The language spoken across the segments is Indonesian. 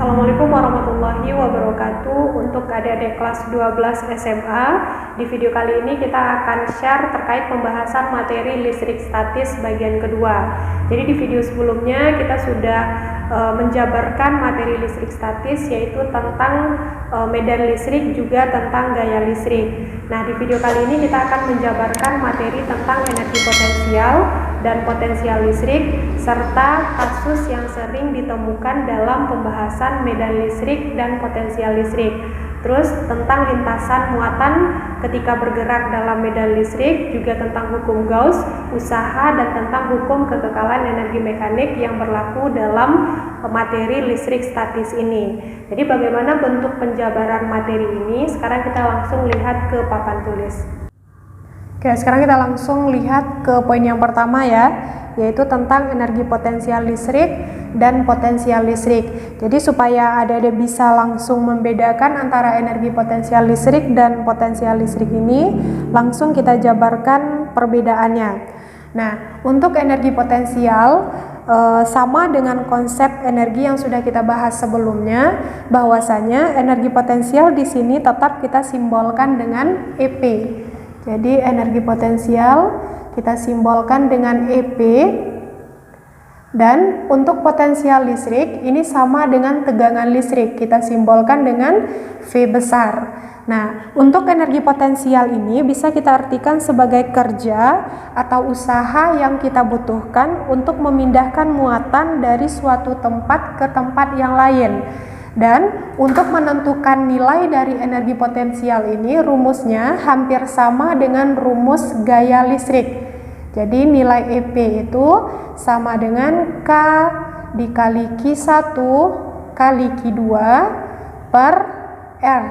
Assalamualaikum warahmatullahi wabarakatuh. Untuk adik-adik kelas 12 SMA, di video kali ini kita akan share terkait pembahasan materi listrik statis bagian kedua. Jadi di video sebelumnya kita sudah menjabarkan materi listrik statis, yaitu tentang medan listrik juga tentang gaya listrik. Nah, di video kali ini kita akan menjabarkan materi tentang energi potensial dan potensial listrik, serta kasus yang sering ditemukan dalam pembahasan medan listrik dan potensial listrik. Terus tentang lintasan muatan ketika bergerak dalam medan listrik, juga tentang hukum Gauss, usaha, dan tentang hukum kekekalan energi mekanik yang berlaku dalam materi listrik statis ini. Jadi bagaimana bentuk penjabaran materi ini? Sekarang kita langsung lihat ke papan tulis. Oke, sekarang kita langsung lihat ke poin yang pertama ya, yaitu tentang energi potensial listrik dan potensial listrik. Jadi supaya adik-adik bisa langsung membedakan antara energi potensial listrik dan potensial listrik ini, langsung kita jabarkan perbedaannya. Nah, untuk energi potensial sama dengan konsep energi yang sudah kita bahas sebelumnya, bahwasanya energi potensial di sini tetap kita simbolkan dengan EP. Jadi energi potensial kita simbolkan dengan EP, dan untuk potensial listrik ini sama dengan tegangan listrik, kita simbolkan dengan V besar. Nah, untuk energi potensial ini bisa kita artikan sebagai kerja atau usaha yang kita butuhkan untuk memindahkan muatan dari suatu tempat ke tempat yang lain. Dan untuk menentukan nilai dari energi potensial ini, rumusnya hampir sama dengan rumus gaya listrik. Jadi nilai EP itu sama dengan K dikali Q1 kali Q2 per R.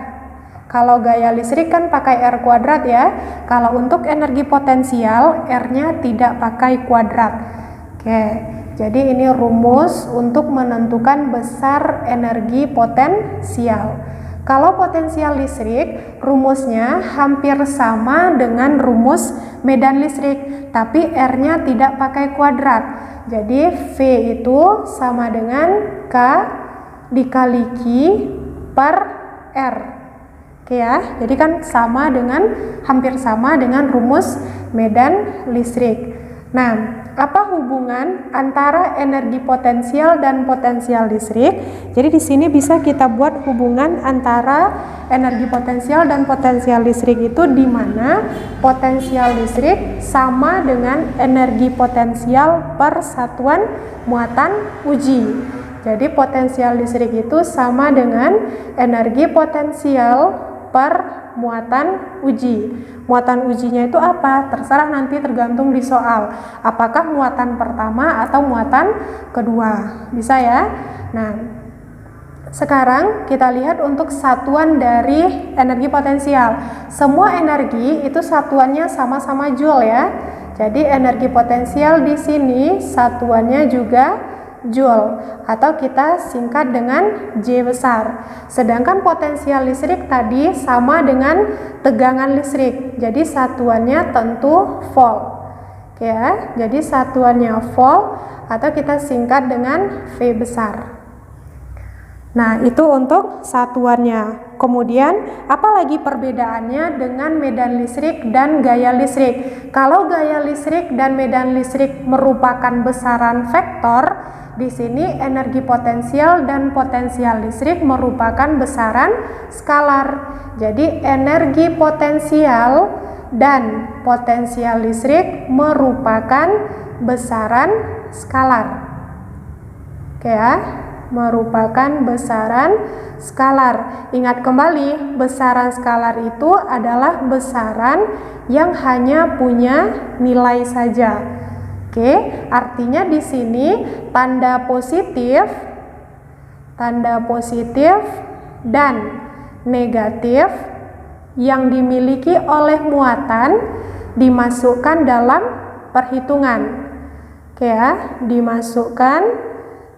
Kalau gaya listrik kan pakai R kuadrat ya. Kalau untuk energi potensial, R-nya tidak pakai kuadrat. Oke. Jadi ini rumus untuk menentukan besar energi potensial. Kalau potensial listrik, rumusnya hampir sama dengan rumus medan listrik, tapi R-nya tidak pakai kuadrat. Jadi V itu sama dengan K dikali Q per R. Oke ya, jadi kan sama dengan, hampir sama dengan rumus medan listrik. Nah, apa hubungan antara energi potensial dan potensial listrik? Jadi di sini bisa kita buat hubungan antara energi potensial dan potensial listrik itu, di mana potensial listrik sama dengan energi potensial per satuan muatan uji. Jadi potensial listrik itu sama dengan energi potensial per muatan uji. Muatan ujinya itu apa? Terserah, nanti tergantung di soal. Apakah muatan pertama atau muatan kedua? Bisa ya? Nah, sekarang kita lihat untuk satuan dari energi potensial. Semua energi itu satuannya sama-sama joule ya. Jadi energi potensial di sini satuannya juga joule, atau kita singkat dengan J besar. Sedangkan potensial listrik tadi sama dengan tegangan listrik, jadi satuannya tentu volt. Oke ya, jadi satuannya volt, atau kita singkat dengan V besar. Nah, itu untuk satuannya. Kemudian, apalagi perbedaannya dengan medan listrik dan gaya listrik? Kalau gaya listrik dan medan listrik merupakan besaran vektor, di sini energi potensial dan potensial listrik merupakan besaran skalar. Jadi energi potensial dan potensial listrik merupakan besaran skalar. Oke ya, merupakan besaran skalar. Ingat kembali, besaran skalar itu adalah besaran yang hanya punya nilai saja. Oke, artinya di sini tanda positif dan negatif yang dimiliki oleh muatan dimasukkan dalam perhitungan. Oke ya, dimasukkan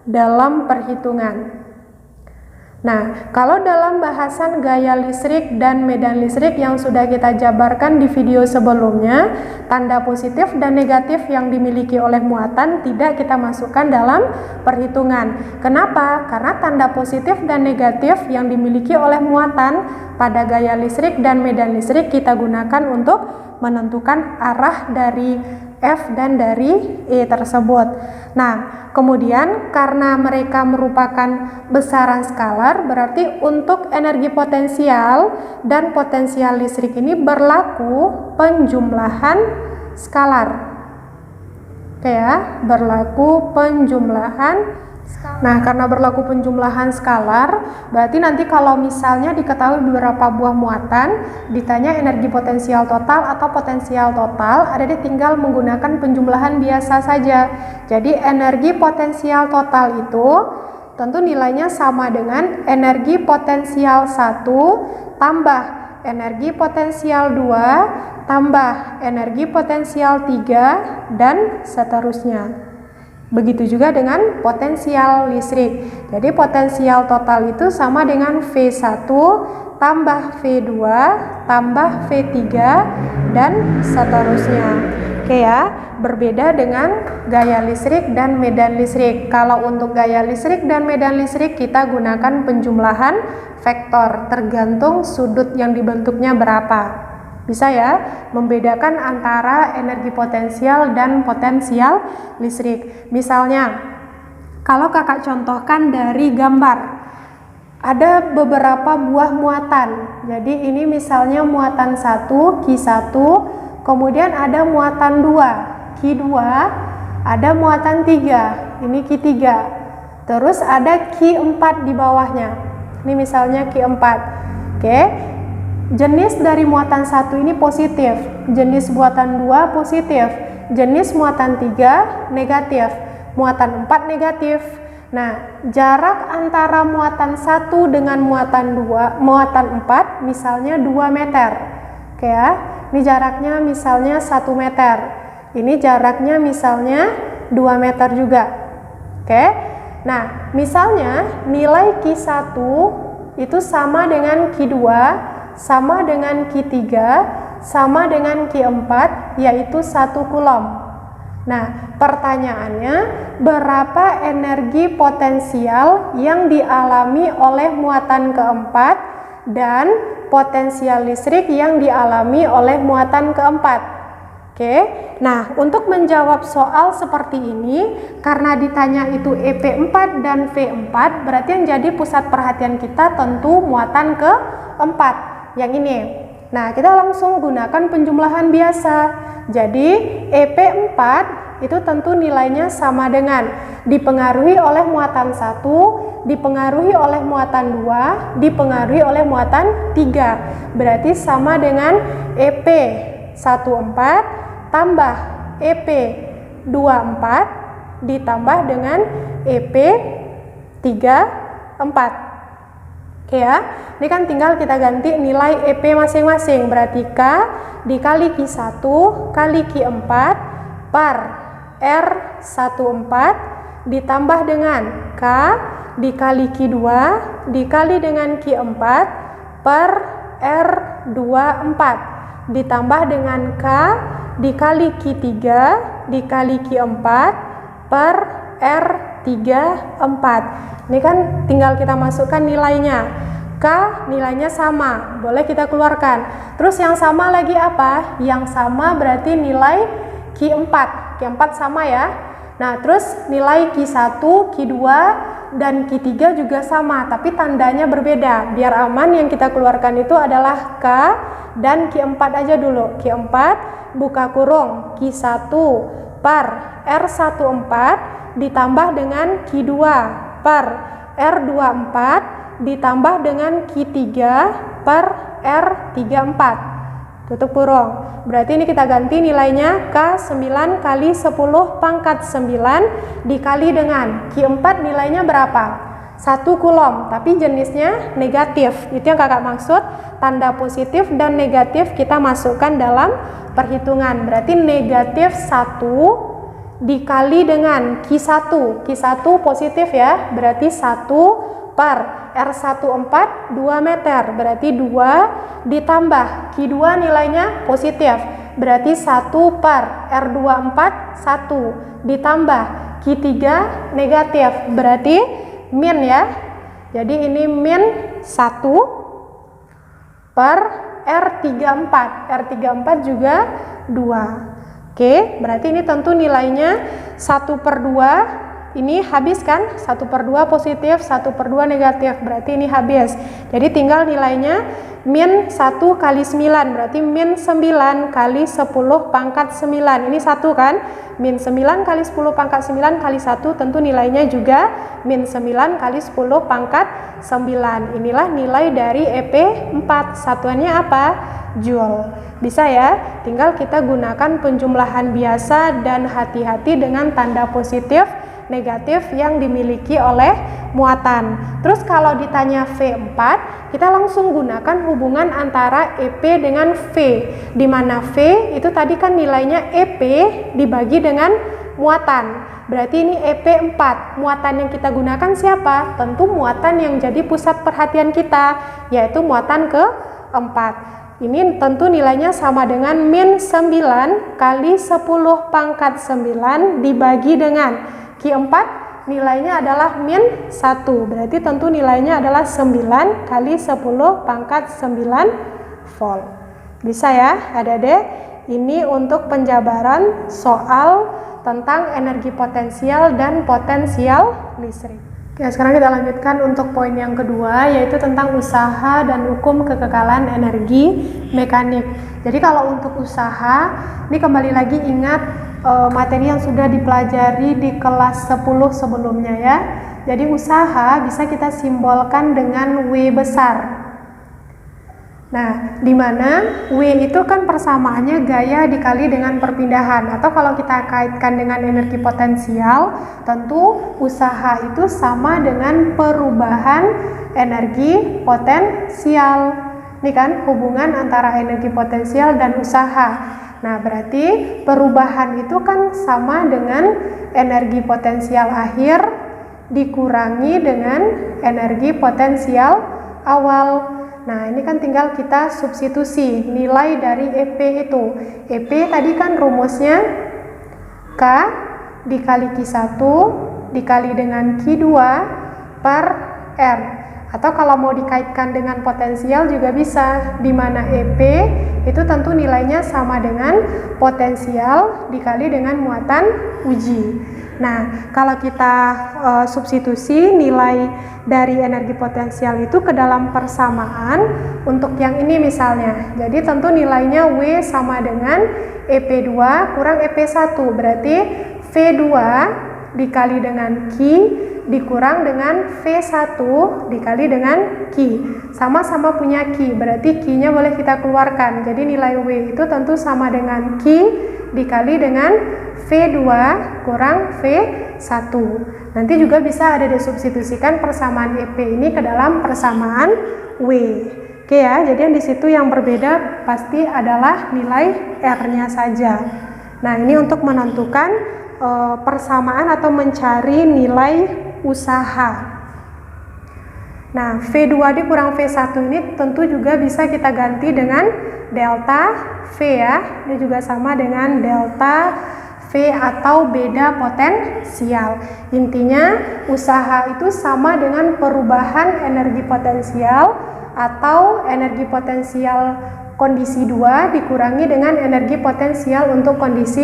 dalam perhitungan. Nah, kalau dalam bahasan gaya listrik dan medan listrik yang sudah kita jabarkan di video sebelumnya, tanda positif dan negatif yang dimiliki oleh muatan tidak kita masukkan dalam perhitungan. Kenapa? Karena tanda positif dan negatif yang dimiliki oleh muatan pada gaya listrik dan medan listrik kita gunakan untuk menentukan arah dari F dan dari E tersebut. Nah, kemudian karena mereka merupakan besaran skalar, berarti untuk energi potensial dan potensial listrik ini berlaku penjumlahan skalar. Oke ya, berlaku penjumlahan. Nah, karena berlaku penjumlahan skalar, berarti nanti kalau misalnya diketahui beberapa buah muatan, ditanya energi potensial total atau potensial total, ada tinggal menggunakan penjumlahan biasa saja. Jadi energi potensial total itu tentu nilainya sama dengan energi potensial 1 tambah energi potensial 2 tambah energi potensial 3 dan seterusnya. Begitu juga dengan potensial listrik. Jadi potensial total itu sama dengan V1 tambah V2 tambah V3 dan seterusnya. Oke ya, berbeda dengan gaya listrik dan medan listrik. Kalau untuk gaya listrik dan medan listrik kita gunakan penjumlahan vektor tergantung sudut yang dibentuknya berapa. Bisa ya, membedakan antara energi potensial dan potensial listrik. Misalnya, kalau kakak contohkan dari gambar, ada beberapa buah muatan. Jadi ini misalnya muatan 1, Q1, kemudian ada muatan 2, Q2, ada muatan 3, ini Q3. Terus ada Q4 di bawahnya. Ini misalnya Q4. Oke. Jenis dari muatan 1 ini positif, jenis muatan 2 positif, jenis muatan 3 negatif, muatan 4 negatif. Nah, jarak antara muatan 1 dengan muatan 4 misalnya 2 meter. Oke ya, ini jaraknya misalnya 1 meter. Ini jaraknya misalnya 2 meter juga. Oke. Nah, misalnya nilai Q1 itu sama dengan Q2 sama dengan Q3, sama dengan Q4, yaitu 1 Coulomb. Nah, pertanyaannya, berapa energi potensial yang dialami oleh muatan keempat dan potensial listrik yang dialami oleh muatan keempat? Oke, nah untuk menjawab soal seperti ini, karena ditanya itu EP4 dan V4, berarti yang jadi pusat perhatian kita tentu muatan keempat. Yang ini. Nah, kita langsung gunakan penjumlahan biasa. Jadi, EP4 itu tentu nilainya sama dengan dipengaruhi oleh muatan 1, dipengaruhi oleh muatan 2, dipengaruhi oleh muatan 3. Berarti sama dengan EP14 tambah EP24 ditambah dengan EP34. Oke ya, ini kan tinggal kita ganti nilai EP masing-masing. Berarti K dikali Q1 kali Q4 per R14 ditambah dengan K dikali Q2 dikali dengan Q4 per R24 ditambah dengan K dikali Q3 dikali Q4 per R34. Ini kan tinggal kita masukkan nilainya. K nilainya sama, boleh kita keluarkan. Terus yang sama lagi apa? Yang sama berarti nilai Q4. Q4 sama ya. Nah, terus nilai Q1, Q2, dan Q3 juga sama, tapi tandanya berbeda. Biar aman yang kita keluarkan itu adalah K dan Q4 aja dulu. Q4 buka kurung Q1 per R14 ditambah dengan Q2 per R24 ditambah dengan Q3 per R34. Tutup kurung. Berarti ini kita ganti nilainya K 9 kali 10 pangkat 9 dikali dengan Q4 nilainya berapa? 1 Coulomb, tapi jenisnya negatif. Itu yang kakak maksud, tanda positif dan negatif kita masukkan dalam perhitungan. Berarti negatif 1 dikali dengan Q1. Q1 positif ya, berarti 1 per R14 2 meter, berarti 2 ditambah Q2 nilainya positif, berarti 1 per R24 1 ditambah Q3 negatif, berarti min ya. Jadi ini min 1 per R34, R34 juga 2. Oke, berarti ini tentu nilainya 1 per 2. Ini habis kan? 1 per 2 positif, 1 per 2 negatif, berarti ini habis. Jadi tinggal nilainya min 1 kali 9, berarti min 9 kali 10 pangkat 9. Ini 1 kan? Min 9 kali 10 pangkat 9 kali 1, tentu nilainya juga min 9 kali 10 pangkat 9. Inilah nilai dari EP4. Satuannya apa? Joule. Bisa ya? Tinggal kita gunakan penjumlahan biasa dan hati-hati dengan tanda positif negatif yang dimiliki oleh muatan. Terus kalau ditanya V4, kita langsung gunakan hubungan antara EP dengan V, di mana V itu tadi kan nilainya EP dibagi dengan muatan. Berarti ini EP4. Muatan yang kita gunakan siapa? Tentu muatan yang jadi pusat perhatian kita, yaitu muatan ke-4. Ini tentu nilainya sama dengan min 9 kali 10 pangkat 9 dibagi dengan Q4 nilainya adalah min 1, berarti tentu nilainya adalah 9 kali 10 pangkat 9 volt. Bisa ya adik-adik? Ini untuk penjabaran soal tentang energi potensial dan potensial listrik. Oke, sekarang kita lanjutkan untuk poin yang kedua, yaitu tentang usaha dan hukum kekekalan energi mekanik. Jadi kalau untuk usaha, ini kembali lagi ingat materi yang sudah dipelajari di kelas 10 sebelumnya ya. Jadi usaha bisa kita simbolkan dengan W besar. Nah, di mana W itu kan persamaannya gaya dikali dengan perpindahan, atau kalau kita kaitkan dengan energi potensial, tentu usaha itu sama dengan perubahan energi potensial. Ini kan hubungan antara energi potensial dan usaha. Nah, berarti perubahan itu kan sama dengan energi potensial akhir dikurangi dengan energi potensial awal. Nah, ini kan tinggal kita substitusi nilai dari EP itu. EP tadi kan rumusnya K dikali Q1 dikali dengan Q2 per R. Atau kalau mau dikaitkan dengan potensial juga bisa, di mana EP itu tentu nilainya sama dengan potensial dikali dengan muatan uji. Nah, kalau kita substitusi nilai dari energi potensial itu ke dalam persamaan untuk yang ini misalnya. Jadi tentu nilainya W sama dengan EP2 kurang EP1, berarti V2 dikali dengan Q dikurang dengan V1 dikali dengan Q. Sama-sama punya Q, berarti Q-nya boleh kita keluarkan. Jadi nilai W itu tentu sama dengan Q dikali dengan V2 kurang V1. Nanti juga bisa ada disubstitusikan persamaan EP ini ke dalam persamaan W. Oke ya, jadi di situ yang berbeda pasti adalah nilai R-nya saja. Nah, ini untuk menentukan persamaan atau mencari nilai usaha. Nah, V2 dikurang V1 ini tentu juga bisa kita ganti dengan delta V ya. Ini juga sama dengan delta V atau beda potensial. Intinya usaha itu sama dengan perubahan energi potensial atau energi potensial kondisi 2 dikurangi dengan energi potensial untuk kondisi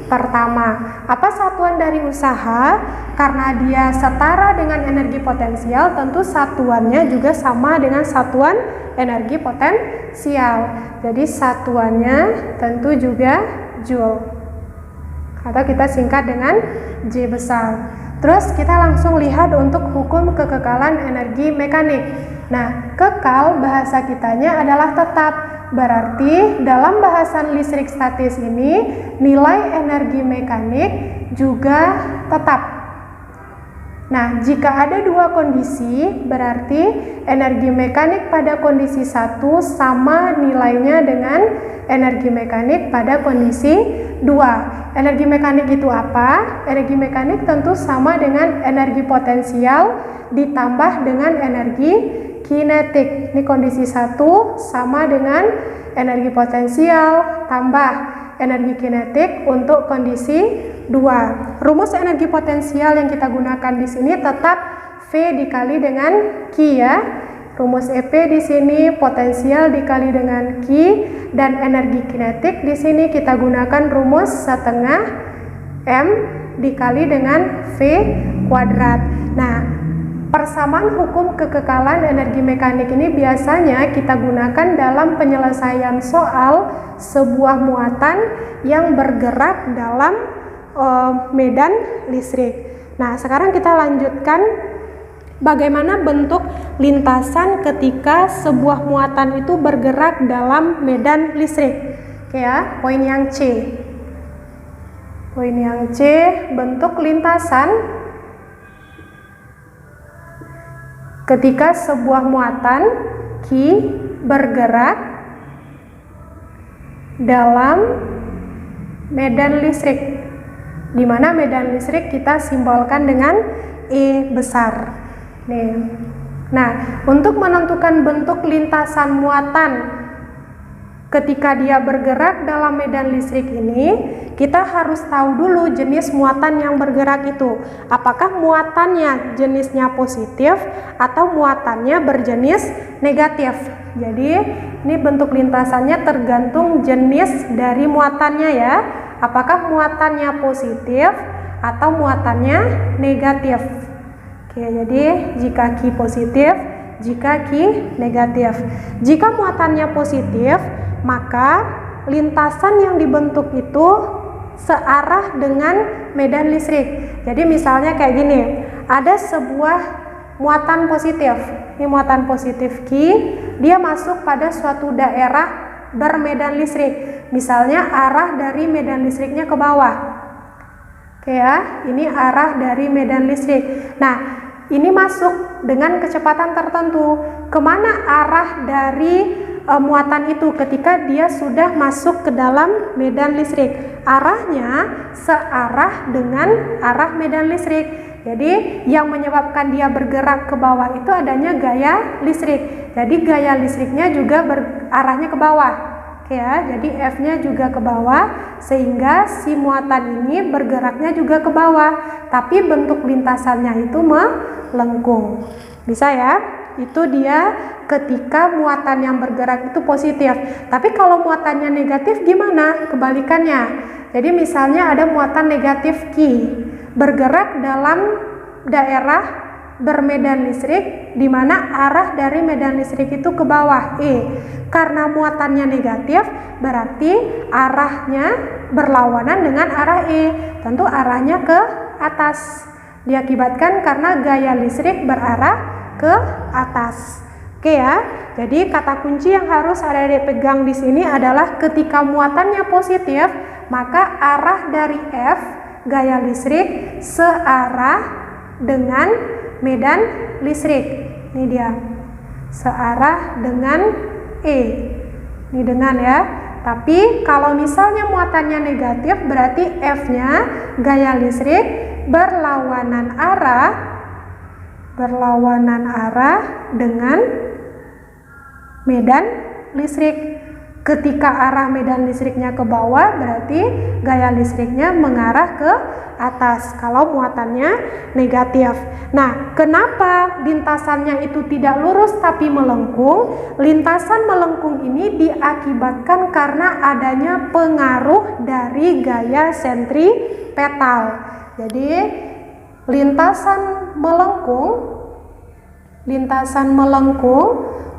pertama. Apa satuan dari usaha? Karena dia setara dengan energi potensial, tentu satuannya juga sama dengan satuan energi potensial. Jadi satuannya tentu juga Joule, atau kita singkat dengan J besar. Terus kita langsung lihat untuk hukum kekekalan energi mekanik. Nah, kekal bahasa kitanya adalah tetap. Berarti dalam bahasan listrik statis ini nilai energi mekanik juga tetap. Nah, jika ada dua kondisi, berarti energi mekanik pada kondisi 1 sama nilainya dengan energi mekanik pada kondisi 2. Energi mekanik itu apa? Energi mekanik tentu sama dengan energi potensial ditambah dengan energi kinetik. Ini kondisi 1 sama dengan energi potensial tambah energi kinetik untuk kondisi 2. Rumus energi potensial yang kita gunakan di sini tetap V dikali dengan Q ya. Rumus EP di sini potensial dikali dengan Q, dan energi kinetik di sini kita gunakan rumus setengah M dikali dengan V kuadrat. Nah, persamaan hukum kekekalan energi mekanik ini biasanya kita gunakan dalam penyelesaian soal sebuah muatan yang bergerak dalam medan listrik. Nah, sekarang kita lanjutkan bagaimana bentuk lintasan ketika sebuah muatan itu bergerak dalam medan listrik. Oke ya, poin yang C. Poin yang C, bentuk lintasan ketika sebuah muatan Q bergerak dalam medan listrik, di mana medan listrik kita simbolkan dengan E besar. Nih. Nah, untuk menentukan bentuk lintasan muatan ketika dia bergerak dalam medan listrik ini, kita harus tahu dulu jenis muatan yang bergerak itu. Apakah muatannya jenisnya positif atau muatannya berjenis negatif. Jadi, ini bentuk lintasannya tergantung jenis dari muatannya ya. Apakah muatannya positif atau muatannya negatif. Oke, jadi jika Q positif, jika Q negatif. Jika muatannya positif, maka lintasan yang dibentuk itu searah dengan medan listrik. Jadi misalnya kayak gini, ada sebuah muatan positif. Ini muatan positif Q, dia masuk pada suatu daerah bermedan listrik. Misalnya arah dari medan listriknya ke bawah. Oke ya, ini arah dari medan listrik. Nah, ini masuk dengan kecepatan tertentu. Kemana arah dari muatan itu ketika dia sudah masuk ke dalam medan listrik? Arahnya searah dengan arah medan listrik. Jadi yang menyebabkan dia bergerak ke bawah itu adanya gaya listrik. Jadi gaya listriknya juga arahnya ke bawah. Oke ya, jadi F-nya juga ke bawah sehingga si muatan ini bergeraknya juga ke bawah, tapi bentuk lintasannya itu melengkung. Bisa ya? Itu dia ketika muatan yang bergerak itu positif. Tapi kalau muatannya negatif gimana? Kebalikannya. Jadi misalnya ada muatan negatif Q bergerak dalam daerah bermedan listrik di mana arah dari medan listrik itu ke bawah E. Karena muatannya negatif, berarti arahnya berlawanan dengan arah E. Tentu arahnya ke atas. Diakibatkan karena gaya listrik berarah ke atas. Oke ya. Jadi kata kunci yang harus ada dipegang di sini adalah ketika muatannya positif, maka arah dari F gaya listrik searah dengan medan listrik. Ini dia, searah dengan E. Ini dengan ya. Tapi kalau misalnya muatannya negatif, berarti F-nya gaya listrik berlawanan arah dengan medan listrik. Ketika arah medan listriknya ke bawah, berarti gaya listriknya mengarah ke atas kalau muatannya negatif. Nah, kenapa lintasannya itu tidak lurus tapi melengkung? Lintasan melengkung ini diakibatkan karena adanya pengaruh dari gaya sentripetal. Jadi, lintasan melengkung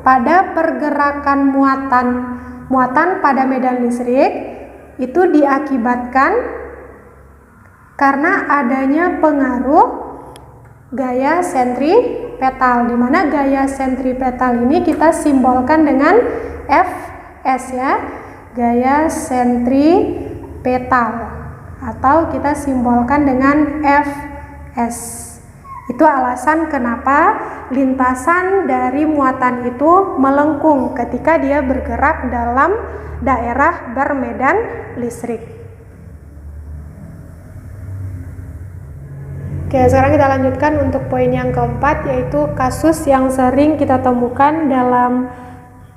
pada pergerakan muatan pada medan listrik itu diakibatkan karena adanya pengaruh gaya sentripetal, di mana gaya sentripetal ini kita simbolkan dengan Fs ya, gaya sentripetal, atau kita simbolkan dengan Fs. Itu alasan kenapa lintasan dari muatan itu melengkung ketika dia bergerak dalam daerah bermedan listrik. Oke, sekarang kita lanjutkan untuk poin yang keempat, yaitu kasus yang sering kita temukan dalam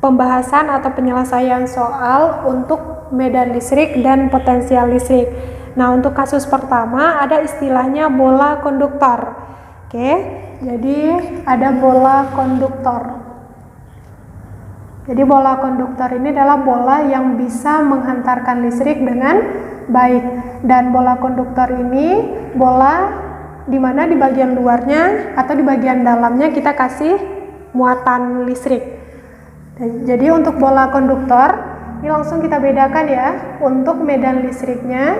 pembahasan atau penyelesaian soal untuk medan listrik dan potensial listrik. Nah, untuk kasus pertama ada istilahnya bola konduktor. Oke, jadi ada bola konduktor. Jadi bola konduktor ini adalah bola yang bisa menghantarkan listrik dengan baik. Dan bola konduktor ini bola di mana di bagian luarnya atau di bagian dalamnya kita kasih muatan listrik. Jadi untuk bola konduktor ini langsung kita bedakan ya untuk medan listriknya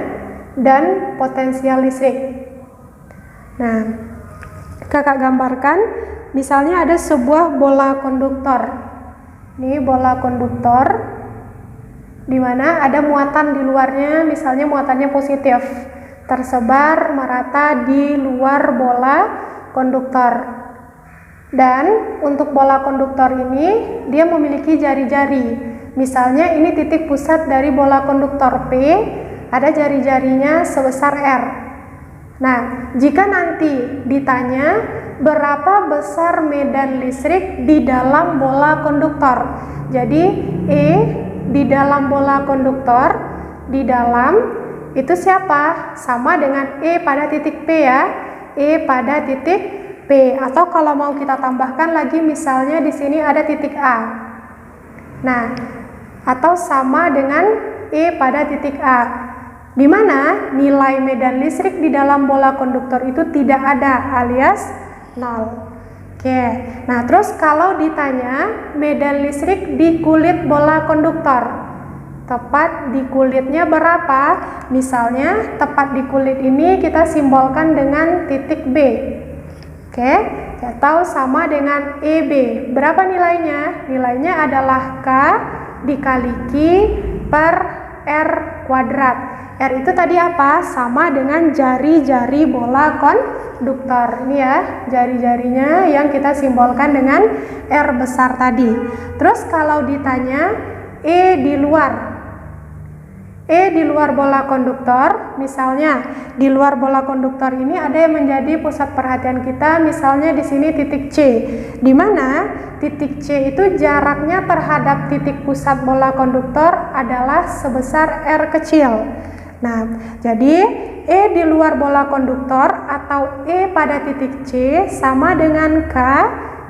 dan potensial listrik. Nah, kakak gambarkan, misalnya ada sebuah bola konduktor. Ini bola konduktor, di mana ada muatan di luarnya, misalnya muatannya positif, tersebar merata di luar bola konduktor. Dan untuk bola konduktor ini, dia memiliki jari-jari. Misalnya ini titik pusat dari bola konduktor P, ada jari-jarinya sebesar R. Nah, jika nanti ditanya berapa besar medan listrik di dalam bola konduktor, jadi E di dalam bola konduktor, di dalam itu siapa? Sama dengan E pada titik P ya, E pada titik P. Atau kalau mau kita tambahkan lagi, misalnya di sini ada titik A. Nah, atau sama dengan E pada titik A. Di mana nilai medan listrik di dalam bola konduktor itu tidak ada, alias 0. Oke, nah terus kalau ditanya medan listrik di kulit bola konduktor, tepat di kulitnya berapa? Misalnya tepat di kulit ini kita simbolkan dengan titik B. Oke, atau sama dengan EB. Berapa nilainya? Nilainya adalah K dikali Q per R kuadrat. R itu tadi apa? Sama dengan jari-jari bola konduktor. Ini ya, jari-jarinya yang kita simbolkan dengan R besar tadi. Terus kalau ditanya E di luar bola konduktor, misalnya di luar bola konduktor ini ada yang menjadi pusat perhatian kita, misalnya di sini titik C, di mana titik C itu jaraknya terhadap titik pusat bola konduktor adalah sebesar R kecil. Nah, jadi E di luar bola konduktor atau E pada titik C sama dengan K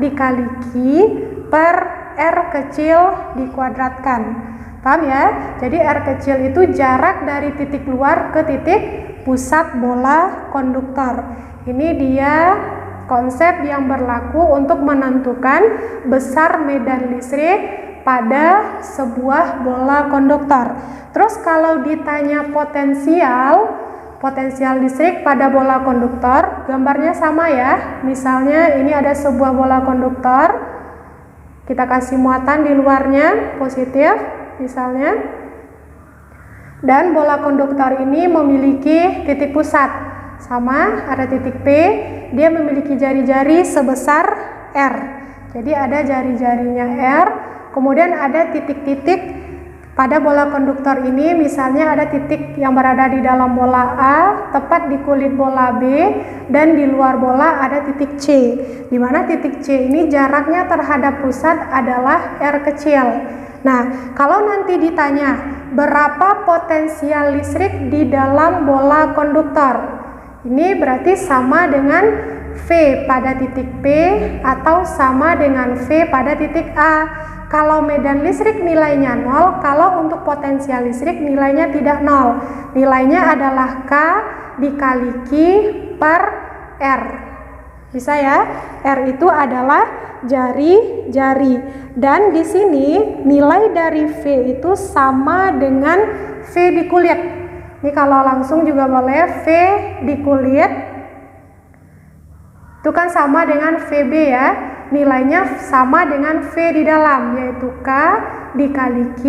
dikali Q per R kecil dikuadratkan. Paham ya? Jadi R kecil itu jarak dari titik luar ke titik pusat bola konduktor. Ini dia konsep yang berlaku untuk menentukan besar medan listrik pada sebuah bola konduktor. Terus kalau ditanya potensial listrik pada bola konduktor, gambarnya sama ya. Misalnya ini ada sebuah bola konduktor, kita kasih muatan di luarnya positif misalnya, dan bola konduktor ini memiliki titik pusat sama, ada titik P, dia memiliki jari-jari sebesar R. Jadi ada jari-jarinya R, kemudian ada titik-titik pada bola konduktor ini, misalnya ada titik yang berada di dalam bola A, tepat di kulit bola B, dan di luar bola ada titik C, di mana titik C ini jaraknya terhadap pusat adalah R kecil. Nah, kalau nanti ditanya berapa potensial listrik di dalam bola konduktor, ini berarti sama dengan V pada titik P atau sama dengan V pada titik A. Kalau medan listrik nilainya 0, kalau untuk potensial listrik nilainya tidak 0. Nilainya adalah K dikali Q per R. Bisa ya? R itu adalah jari-jari. Dan di sini nilai dari V itu sama dengan V di kulit. Ini kalau langsung juga boleh, V di kulit itu kan sama dengan VB ya. Nilainya sama dengan V di dalam, yaitu K dikali Q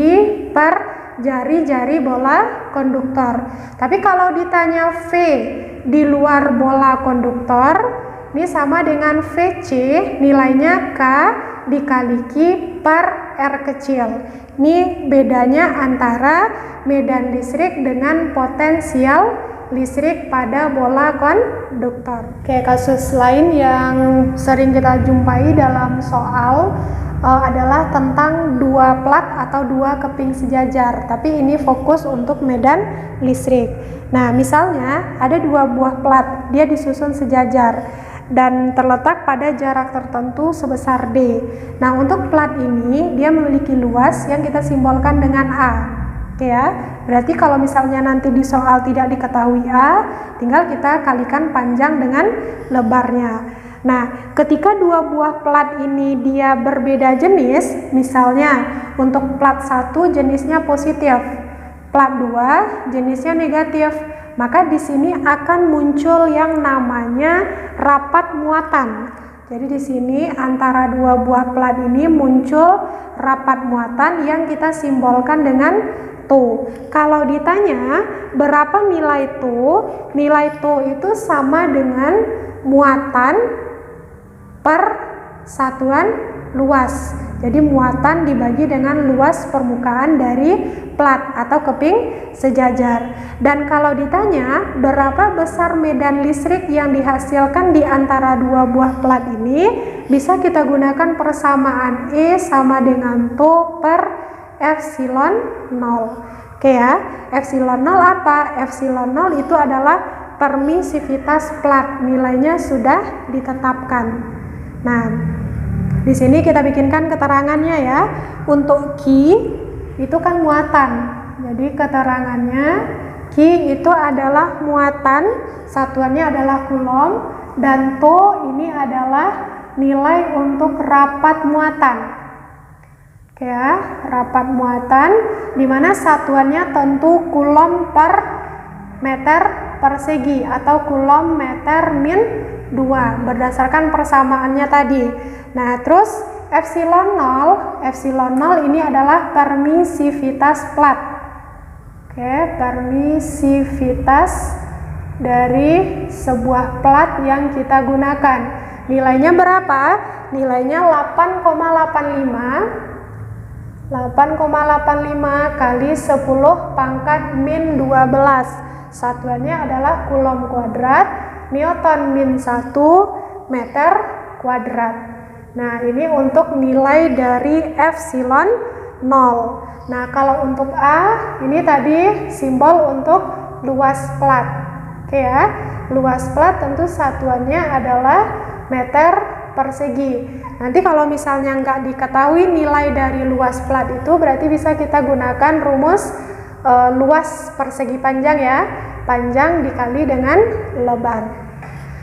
per jari-jari bola konduktor. Tapi kalau ditanya V di luar bola konduktor, Ini sama dengan VC, nilainya K dikali Q per R kecil. Ini bedanya antara medan listrik dengan potensial listrik pada bola konduktor. Oke, kasus lain yang sering kita jumpai dalam soal adalah tentang dua plat atau dua keping sejajar, tapi ini fokus untuk medan listrik. Nah, misalnya ada dua buah plat, dia disusun sejajar dan terletak pada jarak tertentu sebesar D. Nah, untuk plat ini dia memiliki luas yang kita simbolkan dengan A. Oke ya, berarti kalau misalnya nanti di soal tidak diketahui A, tinggal kita kalikan panjang dengan lebarnya. Nah, ketika dua buah plat ini dia berbeda jenis, misalnya untuk plat 1 jenisnya positif, plat 2 jenisnya negatif, maka di sini akan muncul yang namanya rapat muatan. Jadi di sini antara dua buah plat ini muncul rapat muatan yang kita simbolkan dengan tu. Kalau ditanya berapa nilai tu, nilai tu itu sama dengan muatan per satuan luas. Jadi muatan dibagi dengan luas permukaan dari plat atau keping sejajar. Dan kalau ditanya berapa besar medan listrik yang dihasilkan di antara dua buah plat ini, bisa kita gunakan persamaan E sama dengan tu per epsilon 0. Oke ya, epsilon 0 apa? Epsilon 0 itu adalah permisivitas plat, nilainya sudah ditetapkan. Nah, di sini kita bikinkan keterangannya ya. Untuk Q itu kan muatan. Jadi keterangannya Q itu adalah muatan, satuannya adalah kulom, dan to ini adalah nilai untuk rapat muatan. Oke ya, rapat muatan di mana satuannya tentu kulom per meter persegi atau kulom meter min 2 berdasarkan persamaannya tadi. Nah, terus epsilon 0 ini adalah permisivitas plat. Oke, permisivitas dari sebuah plat yang kita gunakan. Nilainya berapa? Nilainya 8,85 kali 10 pangkat min 12. Satuannya adalah kulom kuadrat, newton min 1 meter kuadrat. Nah, ini untuk nilai dari epsilon 0. Nah, kalau untuk A, ini tadi simbol untuk luas plat. Oke ya, luas plat tentu satuannya adalah meter persegi. Nanti kalau misalnya nggak diketahui nilai dari luas plat itu, berarti bisa kita gunakan rumus luas persegi panjang ya, panjang dikali dengan lebar.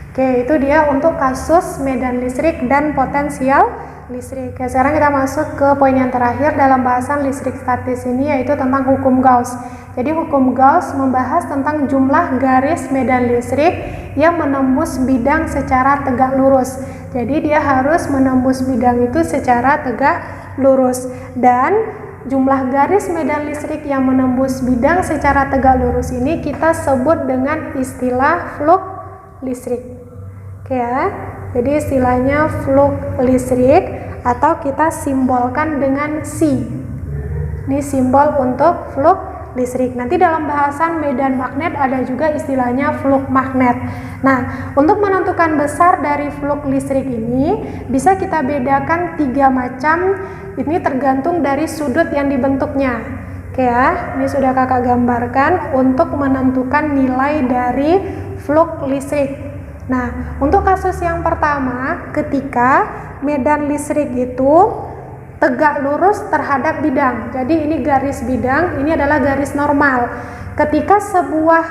Oke, itu dia untuk kasus medan listrik dan potensial listrik. Oke, sekarang kita masuk ke poin yang terakhir dalam bahasan listrik statis ini, yaitu tentang hukum Gauss. Jadi hukum Gauss membahas tentang jumlah garis medan listrik yang menembus bidang secara tegak lurus. Jadi dia harus menembus bidang itu secara tegak lurus, dan jumlah garis medan listrik yang menembus bidang secara tegak lurus ini kita sebut dengan istilah flux listrik. Oke ya, jadi istilahnya flux listrik atau kita simbolkan dengan Si. Ini simbol untuk flux listrik. Nanti dalam bahasan medan magnet ada juga istilahnya flux magnet. Nah, untuk menentukan besar dari flux listrik ini bisa kita bedakan 3 macam. Ini tergantung dari sudut yang dibentuknya. Oke ya, ini sudah kakak gambarkan untuk menentukan nilai dari flux listrik. Nah, untuk kasus yang pertama, ketika medan listrik itu tegak lurus terhadap bidang. Jadi ini garis bidang, ini adalah garis normal. Ketika sebuah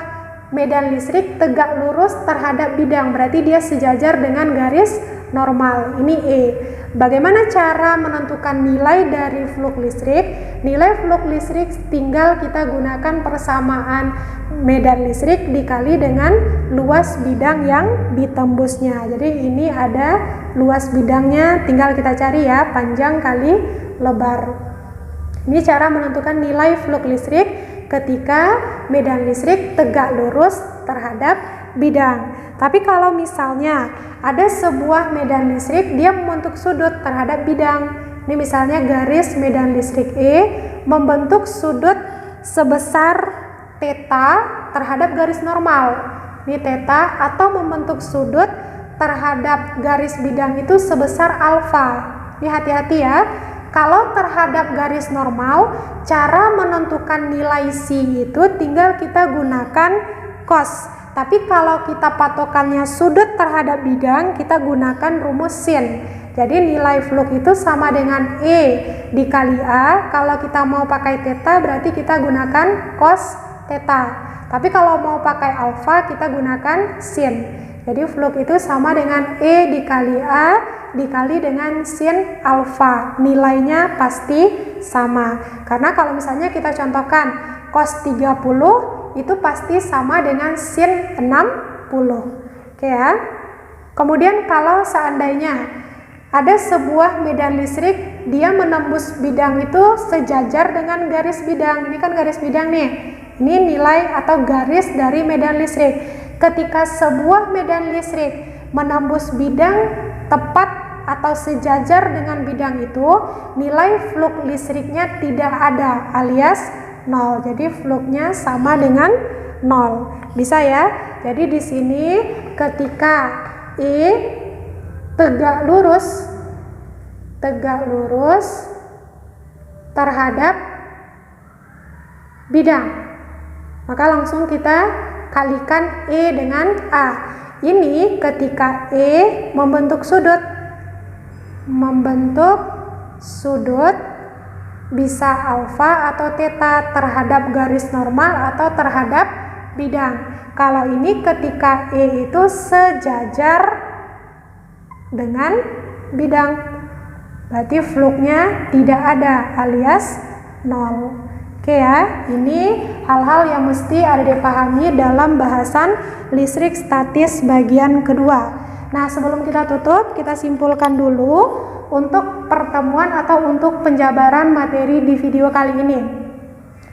medan listrik tegak lurus terhadap bidang, berarti dia sejajar dengan garis normal. Ini E. Bagaimana cara menentukan nilai dari flux listrik? Nilai flux listrik tinggal kita gunakan persamaan medan listrik dikali dengan luas bidang yang ditembusnya. Jadi ini ada luas bidangnya, tinggal kita cari ya, panjang kali lebar. Ini cara menentukan nilai flux listrik ketika medan listrik tegak lurus terhadap bidang. Tapi kalau misalnya ada sebuah medan listrik dia membentuk sudut terhadap bidang. Ini misalnya garis medan listrik E membentuk sudut sebesar theta terhadap garis normal. Ini theta, atau membentuk sudut terhadap garis bidang itu sebesar alfa. Ini hati-hati ya. Kalau terhadap garis normal, cara menentukan nilai sin itu tinggal kita gunakan cos. Tapi kalau kita patokannya sudut terhadap bidang, kita gunakan rumus sin. Jadi nilai flux itu sama dengan E dikali A. Kalau kita mau pakai theta berarti kita gunakan cos theta. Tapi kalau mau pakai alfa kita gunakan sin. Jadi flux itu sama dengan E dikali A dikali dengan sin alfa. Nilainya pasti sama. Karena kalau misalnya kita contohkan cos 30 itu pasti sama dengan sin 60. Oke ya. Kemudian kalau seandainya ada sebuah medan listrik, dia menembus bidang itu sejajar dengan garis bidang. Ini kan garis bidang nih. Ini nilai atau garis dari medan listrik. Ketika sebuah medan listrik menembus bidang tepat atau sejajar dengan bidang itu, nilai flux listriknya tidak ada alias 0. Jadi fluxnya sama dengan 0. Bisa ya? Jadi di sini ketika E tegak lurus terhadap bidang, maka langsung kita kalikan E dengan A. Ini ketika E membentuk sudut bisa alfa atau theta terhadap garis normal atau terhadap bidang. Kalau ini ketika E itu sejajar dengan bidang, berarti fluxnya tidak ada alias 0. Oke ya, ini hal-hal yang mesti ada dipahami dalam bahasan listrik statis bagian kedua. Nah, sebelum kita tutup, kita simpulkan dulu untuk pertemuan atau untuk penjabaran materi di video kali ini.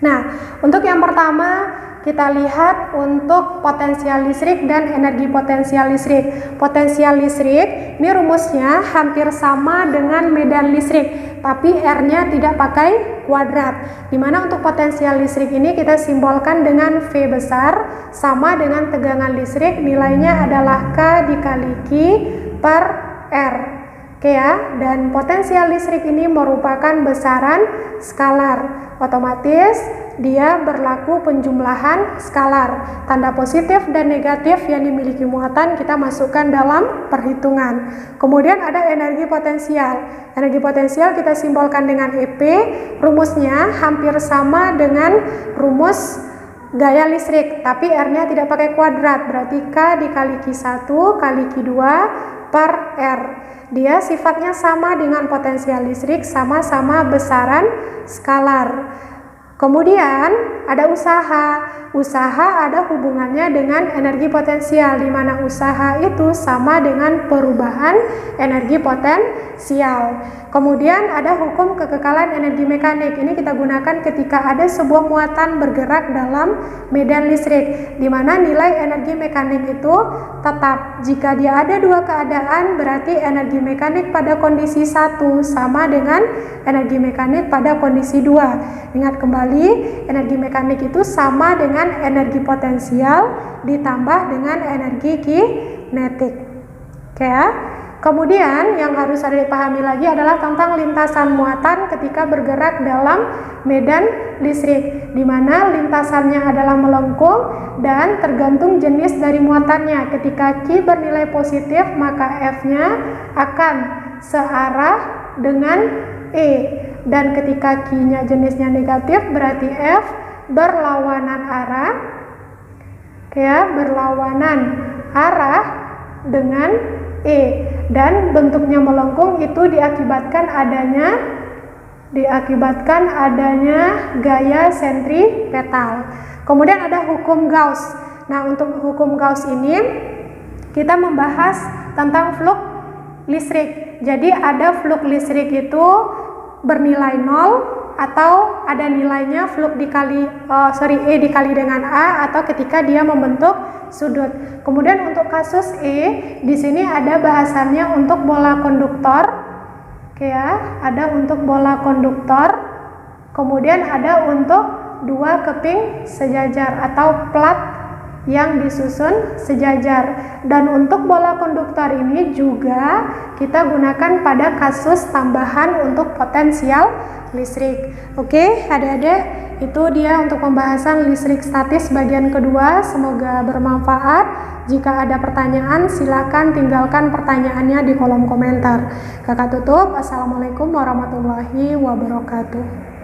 Nah, untuk yang pertama kita lihat untuk potensial listrik dan energi potensial listrik. Potensial listrik ini rumusnya hampir sama dengan medan listrik, tapi R-nya tidak pakai kuadrat. Dimana untuk potensial listrik ini kita simbolkan dengan V besar sama dengan tegangan listrik, nilainya adalah K dikali Q per R. Oke ya, dan potensial listrik ini merupakan besaran skalar. Otomatis dia berlaku penjumlahan skalar. Tanda positif dan negatif yang dimiliki muatan kita masukkan dalam perhitungan. Kemudian ada energi potensial. Energi potensial kita simbolkan dengan EP. Rumusnya hampir sama dengan rumus gaya listrik, tapi R-nya tidak pakai kuadrat. Berarti K dikali Q1 kali Q2 per R. Dia sifatnya sama dengan potensial listrik, sama-sama besaran skalar. Kemudian ada usaha. Usaha ada hubungannya dengan energi potensial, di mana usaha itu sama dengan perubahan energi potensial. Kemudian ada hukum kekekalan energi mekanik. Ini kita gunakan ketika ada sebuah muatan bergerak dalam medan listrik, di mana nilai energi mekanik itu tetap. Jika dia ada dua keadaan, berarti energi mekanik pada kondisi 1 sama dengan energi mekanik pada kondisi 2. Ingat kembali, energi mekanik itu sama dengan energi potensial ditambah dengan energi kinetik. Oke ya. Kemudian yang harus ada dipahami lagi adalah tentang lintasan muatan ketika bergerak dalam medan listrik, di mana lintasannya adalah melengkung dan tergantung jenis dari muatannya. Ketika Q bernilai positif, maka F-nya akan searah dengan E. Dan ketika Q-nya jenisnya negatif, berarti F berlawanan arah. Ya, berlawanan arah dengan E. Dan bentuknya melengkung itu diakibatkan adanya gaya sentripetal. Kemudian ada hukum Gauss. Nah, untuk hukum Gauss ini kita membahas tentang flux listrik. Jadi ada flux listrik itu bernilai 0 atau ada nilainya flux dikali E dikali dengan A, atau ketika dia membentuk sudut. Kemudian untuk kasus E, di sini ada bahasannya untuk bola konduktor. Oke ya, ada untuk bola konduktor. Kemudian ada untuk dua keping sejajar atau plat yang disusun sejajar. Dan untuk bola konduktor ini juga kita gunakan pada kasus tambahan untuk potensial listrik. Oke, adik-adik, itu dia untuk pembahasan listrik statis bagian kedua. Semoga bermanfaat. Jika ada pertanyaan, silakan tinggalkan pertanyaannya di kolom komentar. Kakak tutup. Assalamualaikum warahmatullahi wabarakatuh.